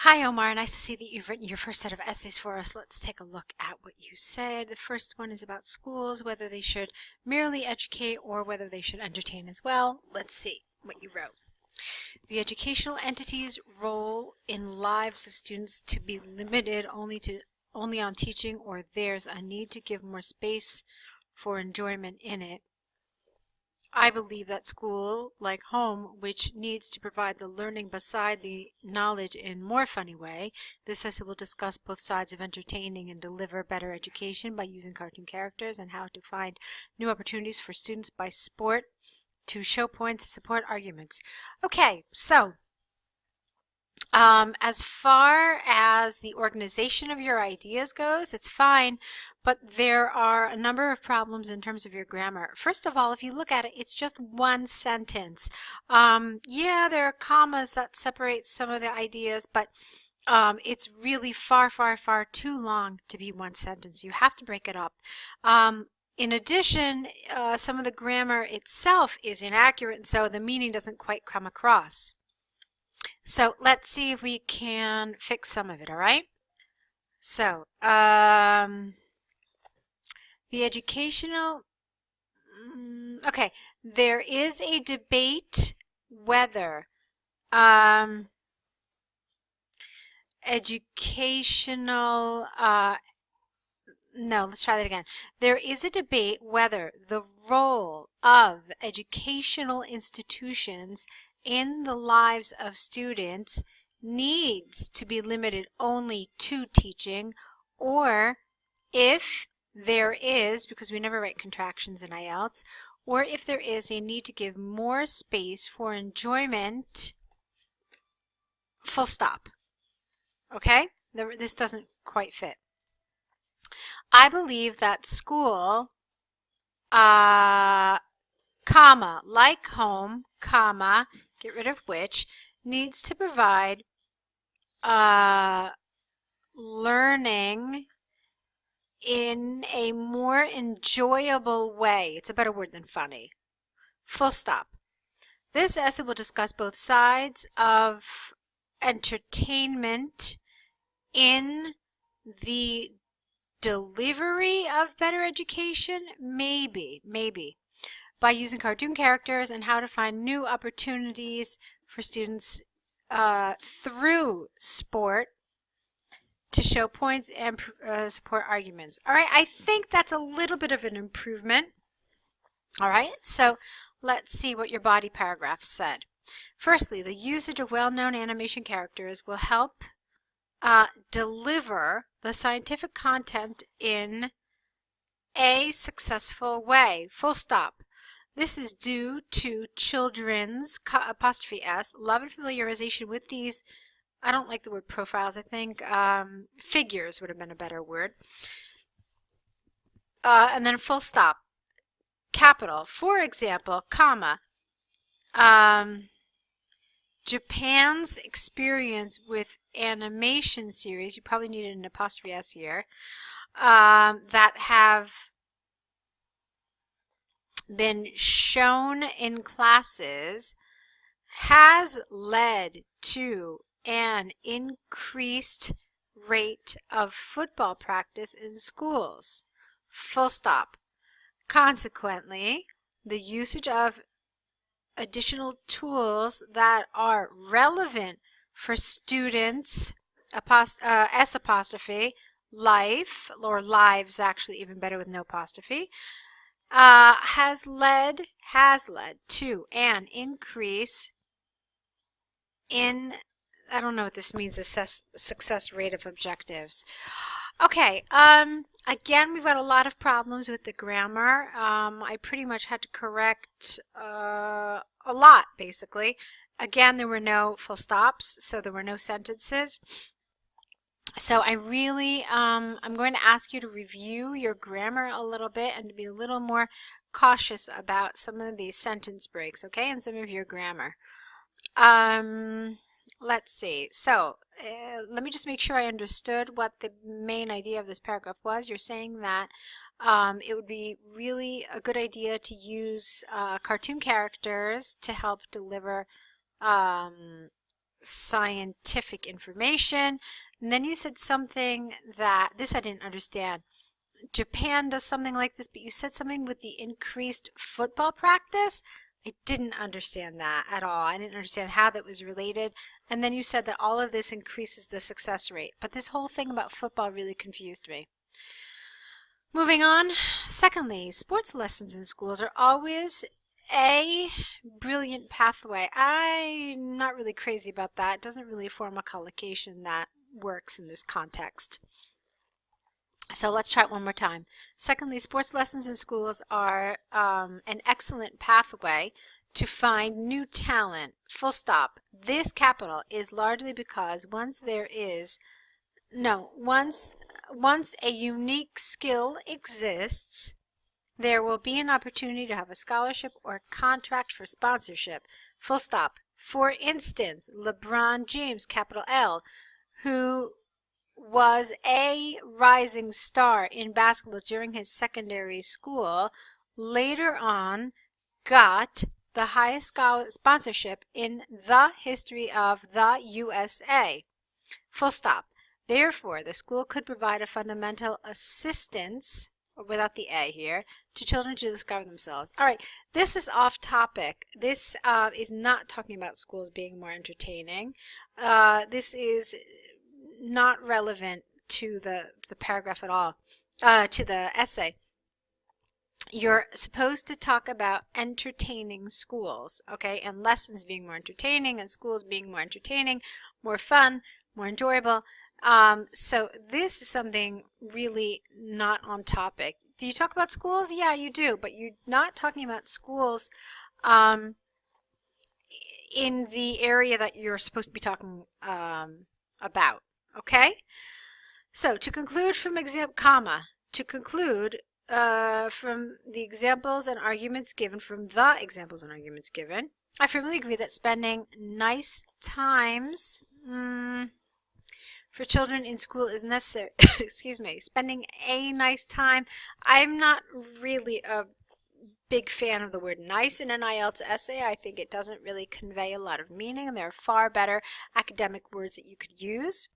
Hi, Omar. Nice to see that you've written your first set of essays for us. Let's take a look at what you said. The first one is about schools, whether they should merely educate or whether they should entertain as well. Let's see what you wrote. The educational entity's role in lives of students to be limited only on teaching, or there's a need to give more space for enjoyment in it. I believe that school, like home, which needs to provide the learning beside the knowledge in more funny way. This essay will discuss both sides of entertaining and deliver better education by using cartoon characters and how to find new opportunities for students by sport to show points and support arguments. Okay, so as far as the organization of your ideas goes, it's fine, but there are a number of problems in terms of your grammar. First of all, if you look at it, it's just one sentence. Yeah, there are commas that separate some of the ideas, but it's really far too long to be one sentence. You have to break it up. In addition, some of the grammar itself is inaccurate, and so the meaning doesn't quite come across. So let's see if we can fix some of it, all right? So, the educational, okay, there is a debate whether educational, no, let's try that again. There is a debate whether the role of educational institutions in the lives of students needs to be limited only to teaching, or if there is, because we never write contractions in IELTS, or if there is a need to give more space for enjoyment, full stop. Okay? This doesn't quite fit. I believe that school, comma, like home, comma, get rid of which, needs to provide learning in a more enjoyable way. It's a better word than funny. Full stop. This essay will discuss both sides of entertainment in the delivery of better education, maybe, by using cartoon characters and how to find new opportunities for students through sport to show points and support arguments. All right, I think that's a little bit of an improvement. All right, so let's see what your body paragraph said. Firstly, the usage of well-known animation characters will help deliver the scientific content in a successful way. Full stop. This is due to children's, apostrophe S, love and familiarization with these, I don't like the word profiles, I think figures would have been a better word. And then full stop. Capital. For example, comma, Japan's experience with animation series, you probably needed an apostrophe S here, that have been shown in classes has led to an increased rate of football practice in schools. Full stop. Consequently, the usage of additional tools that are relevant for students, S apostrophe, life, or lives actually, even better with no apostrophe, has led to an increase in, I don't know what this means, success rate of objectives. Okay, again, we've got a lot of problems with the grammar. I pretty much had to correct a lot, basically. Again, there were no full stops, so there were no sentences. So I really, I'm going to ask you to review your grammar a little bit and to be a little more cautious about some of these sentence breaks, okay, and some of your grammar. Let's see. So let me just make sure I understood what the main idea of this paragraph was. You're saying that it would be really a good idea to use cartoon characters to help deliver scientific information. And then you said something that, this I didn't understand. Japan does something like this, but you said something with the increased football practice. I didn't understand that at all. I didn't understand how that was related. And then you said that all of this increases the success rate. But this whole thing about football really confused me. Moving on. Secondly, sports lessons in schools are always a brilliant pathway. I'm not really crazy about that. It doesn't really form a collocation that works in this context. So let's try it one more time. Secondly, sports lessons in schools are an excellent pathway to find new talent. Full stop. This capital is largely because once a unique skill exists, there will be an opportunity to have a scholarship or contract for sponsorship. Full stop. For instance, LeBron James, capital L, who was a rising star in basketball during his secondary school, later on got the highest sponsorship in the history of the USA. Full stop. Therefore, the school could provide a fundamental assistance, without the A here, to children to discover themselves. All right, this is off topic. This is not talking about schools being more entertaining. This is not relevant to the paragraph at all, to the essay. You're supposed to talk about entertaining schools, okay, and lessons being more entertaining and schools being more entertaining, more fun, more enjoyable. So this is something really not on topic. Do you talk about schools? Yeah, you do, but you're not talking about schools in the area that you're supposed to be talking about. Okay? So to conclude from from the examples and arguments given, I firmly agree that spending nice times for children in school is necessary. Excuse me. Spending a nice time. I'm not really a big fan of the word nice in an IELTS essay. I think it doesn't really convey a lot of meaning, and there are far better academic words that you could use.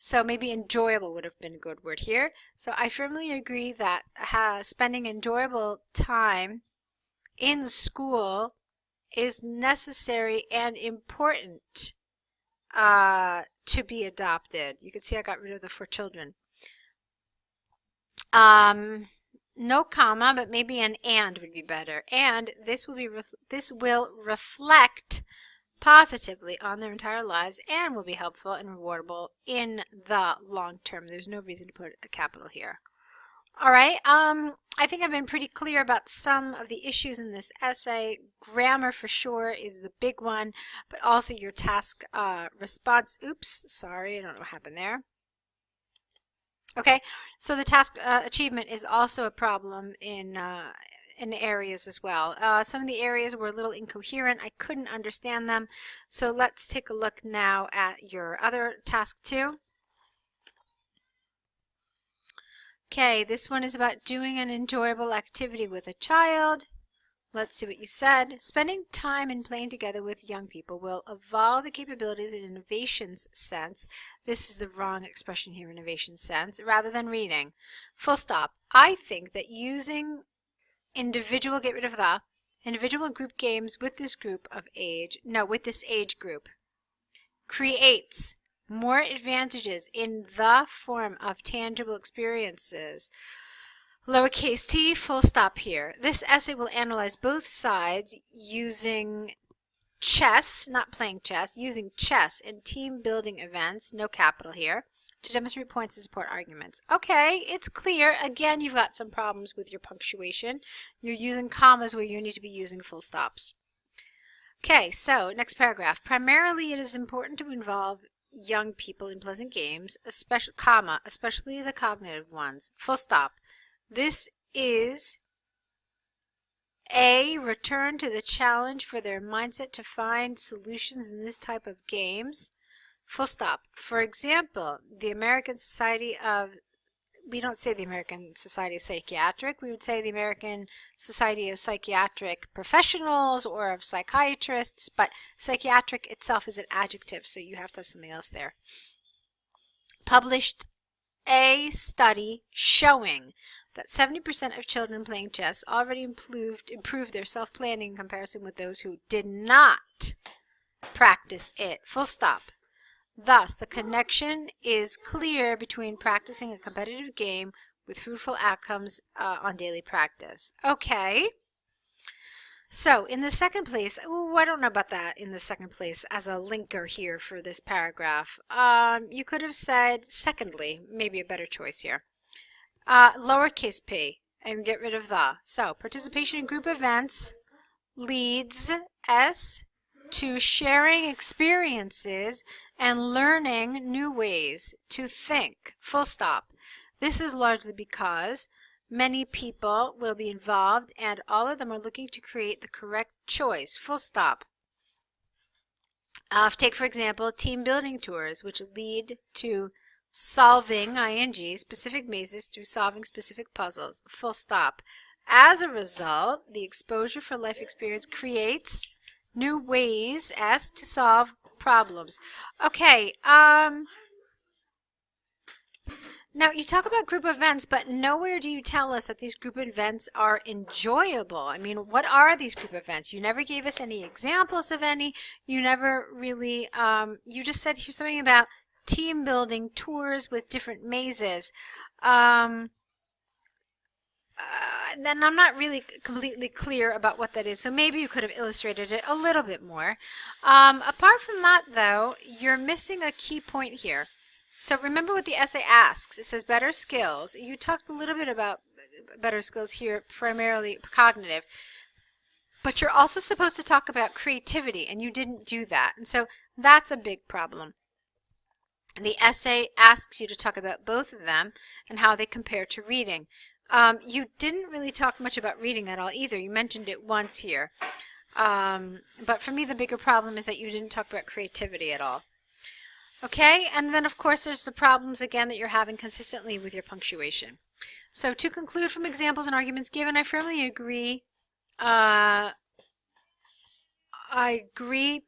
So maybe enjoyable would have been a good word here. So I firmly agree that spending enjoyable time in school is necessary and important to be adopted. You can see I got rid of the for children. No comma, but maybe an and would be better. And this will reflect positively on their entire lives and will be helpful and rewardable in the long term. There's no reason to put a capital here. All right, I think I've been pretty clear about some of the issues in this essay. Grammar for sure is the big one, but also your task response. Oops, sorry, I don't know what happened there. Okay, so the task achievement is also a problem in areas as well. Some of the areas were a little incoherent. I couldn't understand them. So let's take a look now at your other task 2. Okay, this one is about doing an enjoyable activity with a child. Let's see what you said. Spending time and playing together with young people will evolve the capabilities in innovations sense. This is the wrong expression here, innovation sense, rather than reading. Full stop. I think that using individual, get rid of the, individual and group games with this age group creates more advantages in the form of tangible experiences. Lowercase t, full stop here. This essay will analyze both sides using chess, not playing chess, using chess and team building events, no capital here, to demonstrate points and support arguments. Okay, it's clear. Again, you've got some problems with your punctuation. You're using commas where you need to be using full stops. Okay, so next paragraph. Primarily, it is important to involve young people in pleasant games, especially the cognitive ones. Full stop. This is a return to the challenge for their mindset to find solutions in this type of games. Full stop. For example, the American Society of we don't say the American Society of Psychiatric, we would say the American Society of Psychiatric Professionals or of Psychiatrists, but psychiatric itself is an adjective, so you have to have something else there. Published a study showing that 70% of children playing chess already improved their self-planning in comparison with those who did not practice it. Full stop. Thus, the connection is clear between practicing a competitive game with fruitful outcomes on daily practice. Okay. So, in the second place, I don't know about that in the second place as a linker here for this paragraph. You could have said, secondly, maybe a better choice here. Lowercase p, and get rid of the. So, participation in group events leads S to sharing experiences and learning new ways to think. Full stop. This is largely because many people will be involved and all of them are looking to create the correct choice. Full stop. Take, for example, team building tours, which lead to solving, ing, specific mazes through solving specific puzzles. Full stop. As a result, the exposure for life experience creates new ways S to solve problems. Okay, now you talk about group events, but nowhere do you tell us that these group events are enjoyable. I mean, what are these group events? You never gave us any examples of any. You never really, you just said here's something about team building tours with different mazes. Then I'm not really completely clear about what that is, so maybe you could have illustrated it a little bit more. Apart from that, though, you're missing a key point here. So remember what the essay asks. It says better skills. You talked a little bit about better skills here, primarily cognitive, but you're also supposed to talk about creativity, and you didn't do that, and so that's a big problem. The essay asks you to talk about both of them and how they compare to reading. You didn't really talk much about reading at all either. You mentioned it once here. But for me, the bigger problem is that you didn't talk about creativity at all. Okay, and then of course there's the problems again that you're having consistently with your punctuation. So to conclude from examples and arguments given, I firmly agree. I agree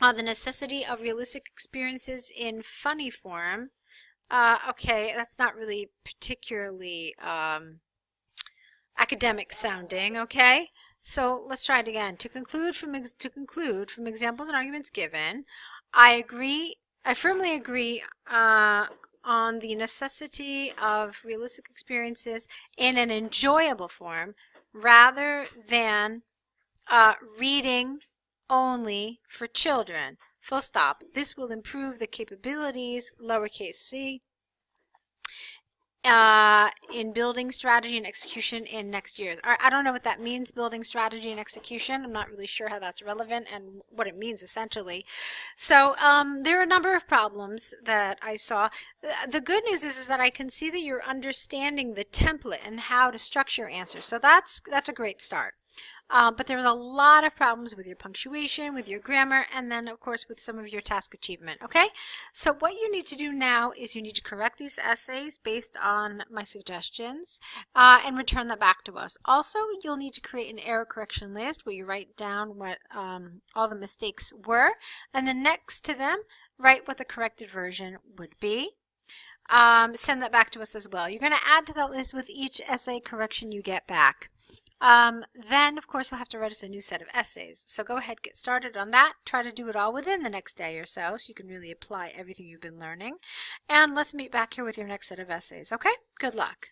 on the necessity of realistic experiences in funny form. Okay, that's not really particularly academic sounding, okay? So let's try it again. To conclude from examples and arguments given, I firmly agree on the necessity of realistic experiences in an enjoyable form rather than reading only for children. Full stop. This will improve the capabilities, lowercase c, in building strategy and execution in next year's. I don't know what that means, building strategy and execution. I'm not really sure how that's relevant and what it means essentially. So there are a number of problems that I saw. The good news is that I can see that you're understanding the template and how to structure your answers. So that's a great start. But there was a lot of problems with your punctuation, with your grammar, and then of course with some of your task achievement. Okay, so what you need to do now is you need to correct these essays based on my suggestions and return that back to us. Also, you'll need to create an error correction list where you write down what all the mistakes were, and then next to them write what the corrected version would be. Send that back to us as well. You're going to add to that list with each essay correction you get back. Then, of course, you'll have to write us a new set of essays. So go ahead, get started on that. Try to do it all within the next day or so you can really apply everything you've been learning. And let's meet back here with your next set of essays, okay? Good luck.